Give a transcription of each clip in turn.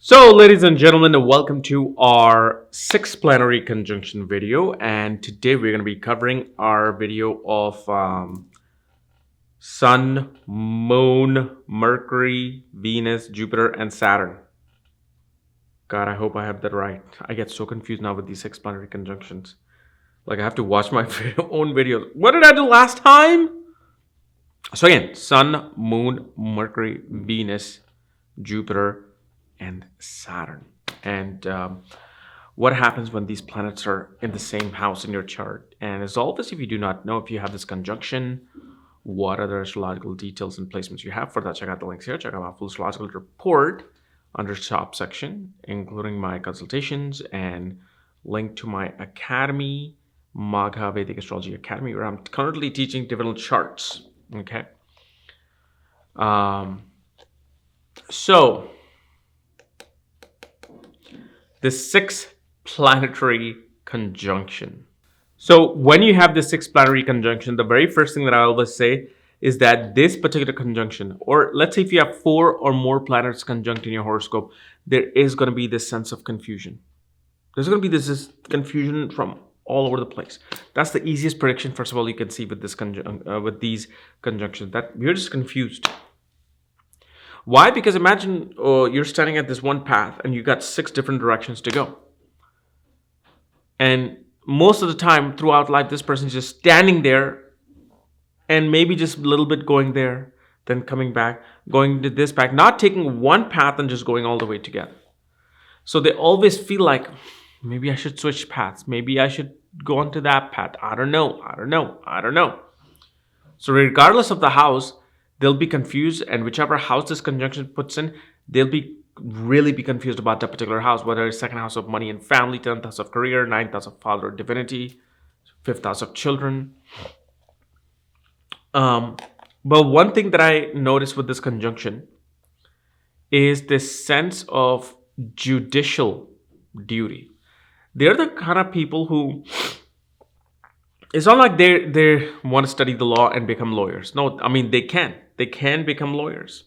So, ladies and gentlemen, welcome to our sixth planetary conjunction video. And today we're going to be covering our video of Sun, Moon, Mercury, Venus, Jupiter, and Saturn. God, I hope I have that right. I get so confused now with these six planetary conjunctions. Like, I have to watch my own videos. What did I do last time? So, again, Sun, Moon, Mercury, Venus, Jupiter, and Saturn. And what happens when these planets are in the same house in your chart? And as always, if you do not know if you have this conjunction, what other astrological details and placements you have for that, check out the links here. Check out my full astrological report under shop section, including my consultations and link to my academy, Magha Vedic Astrology Academy, where I'm currently teaching different charts. Okay. So the sixth planetary conjunction. So when you have the sixth planetary conjunction, the very first thing that I always say is that this particular conjunction, or let's say if you have 4 or more planets conjunct in your horoscope, there is going to be this sense of confusion. There's going to be this confusion from all over the place. That's the easiest prediction, first of all, you can see with this with these conjunctions, that we're just confused. Why? Because imagine you're standing at this one path and you got 6 different directions to go. And most of the time throughout life, this person's just standing there and maybe just a little bit going there, then coming back, going to this back, not taking one path and just going all the way together. So they always feel like, maybe I should switch paths. Maybe I should go onto that path. I don't know. So regardless of the house, they'll be confused, and whichever house this conjunction puts in, they'll really be confused about that particular house, whether it's second house of money and family, 10th house of career, 9th house of father or divinity, 5th house of children. But one thing that I noticed with this conjunction is this sense of judicial duty. They're the kind of people who, it's not like they want to study the law and become lawyers. No, I mean, they can become lawyers,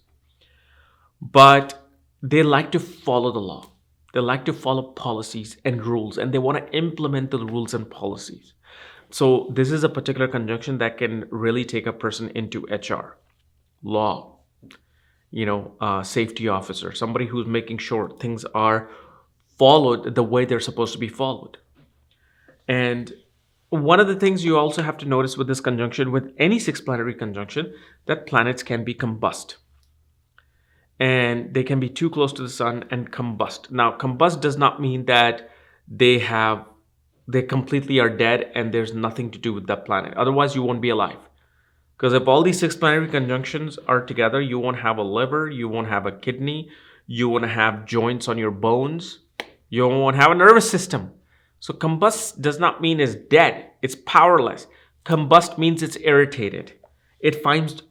but they like to follow the law. They like to follow policies and rules, and they want to implement the rules and policies. So this is a particular conjunction that can really take a person into HR, law, safety officer, somebody who's making sure things are followed the way they're supposed to be followed. And one of the things you also have to notice with this conjunction, with any six planetary conjunction, that planets can be combust. And they can be too close to the sun and combust. Now, combust does not mean that they completely are dead and there's nothing to do with that planet. Otherwise, you won't be alive. Because if all these six planetary conjunctions are together, you won't have a liver, you won't have a kidney, you won't have joints on your bones, you won't have a nervous system. So combust does not mean it's dead, it's powerless. Combust means it's irritated. It finds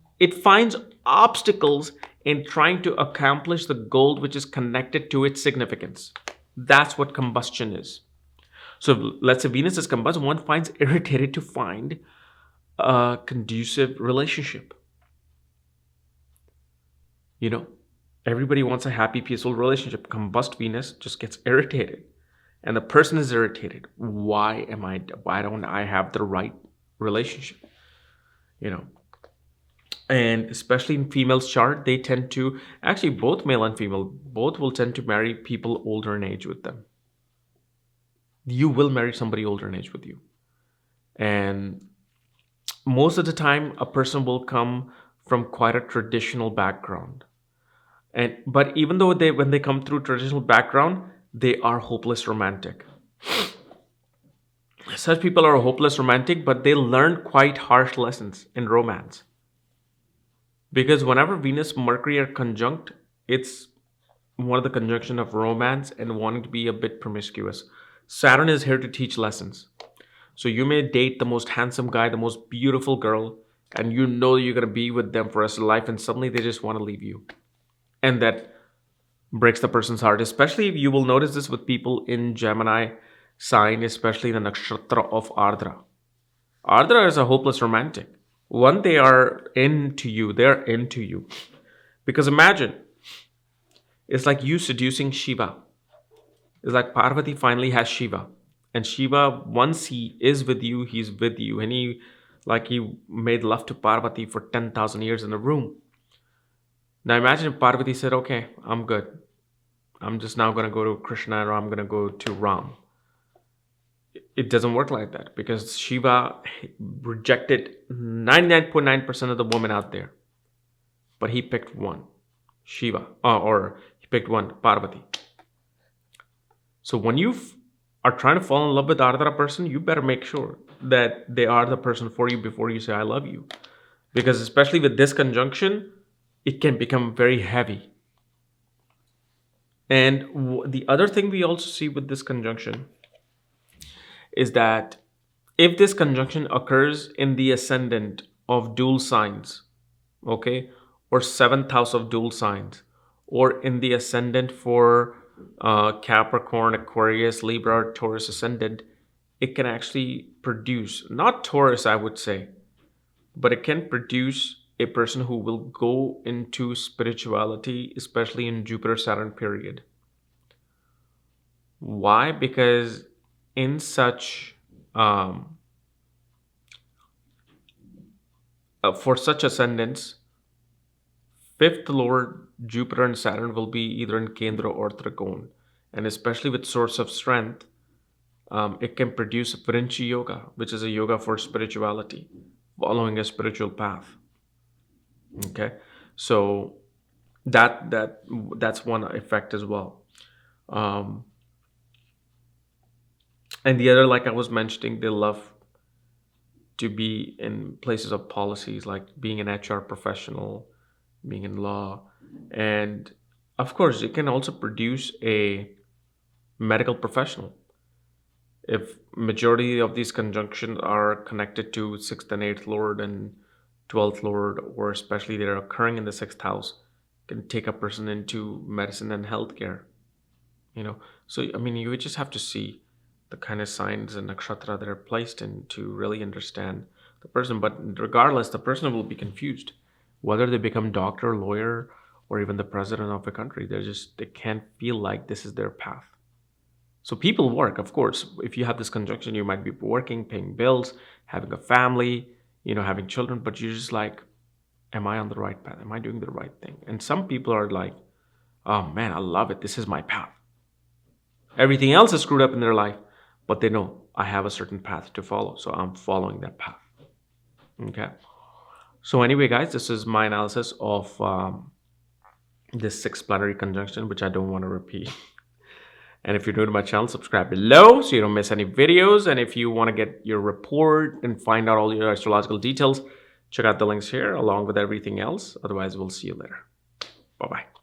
obstacles in trying to accomplish the goal which is connected to its significance. That's what combustion is. So let's say Venus is combust, one finds irritated to find a conducive relationship. Everybody wants a happy, peaceful relationship. Combust Venus just gets irritated. And the person is irritated. Why don't I have the right relationship? And especially in females' chart, they tend to, actually both male and female, both will tend to marry people older in age with them. You will marry somebody older in age with you. And most of the time, a person will come from quite a traditional background. But even though when they come through traditional background, they are hopeless romantic. Such people are hopeless romantic, but they learn quite harsh lessons in romance. Because whenever Venus, Mercury are conjunct, it's one of the conjunction of romance and wanting to be a bit promiscuous. Saturn is here to teach lessons. So you may date the most handsome guy, the most beautiful girl, and you're going to be with them for the rest of life, and suddenly they just want to leave you. And that breaks the person's heart, especially if you will notice this with people in Gemini sign, especially the nakshatra of Ardra. Ardra is a hopeless romantic. They are into you. Because imagine, It's like you seducing Shiva. It's like Parvati finally has Shiva. And Shiva, once he is with you, he's with you. And he made love to Parvati for 10,000 years in a room. Now imagine if Parvati said, okay, I'm good. I'm just now going to go to Krishna, or I'm going to go to Ram. It doesn't work like that, because Shiva rejected 99.9% of the women out there. But he picked one, Shiva, or he picked one, Parvati. So when you are trying to fall in love with another person, you better make sure that they are the person for you before you say, I love you. Because especially with this conjunction, it can become very heavy. And the other thing we also see with this conjunction is that if this conjunction occurs in the ascendant of dual signs, okay, or seventh house of dual signs, or in the ascendant for Capricorn, Aquarius, Libra, Taurus ascendant, it can actually produce, not Taurus, I would say, but it can produce a person who will go into spirituality, especially in Jupiter-Saturn period. Why? Because in such for such ascendants, fifth lord Jupiter and Saturn will be either in Kendra or Trikona, and especially with source of strength, it can produce Virinchi yoga, which is a yoga for spirituality, following a spiritual path. Okay, so that's one effect as well. And the other, like I was mentioning, they love to be in places of policies, like being an HR professional, being in law. And of course, it can also produce a medical professional. If majority of these conjunctions are connected to 6th and 8th lord and 12th lord, or especially they're occurring in the 6th house, can take a person into medicine and healthcare. So I mean, you just have to see the kind of signs and nakshatra that are placed in to really understand the person. But regardless, the person will be confused whether they become doctor, lawyer, or even the president of a country. They can't feel like this is their path. So people work, of course. If you have this conjunction, you might be working, paying bills, having a family, having children, but you're just like, am I on the right path? Am I doing the right thing? And some people are like, oh man, I love it. This is my path. Everything else is screwed up in their life, but they know I have a certain path to follow, so I'm following that path. Okay. So anyway, guys, this is my analysis of this 6 planetary conjunction, which I don't want to repeat. And if you're new to my channel, subscribe below so you don't miss any videos. And if you want to get your report and find out all your astrological details, check out the links here along with everything else. Otherwise, we'll see you later. Bye-bye.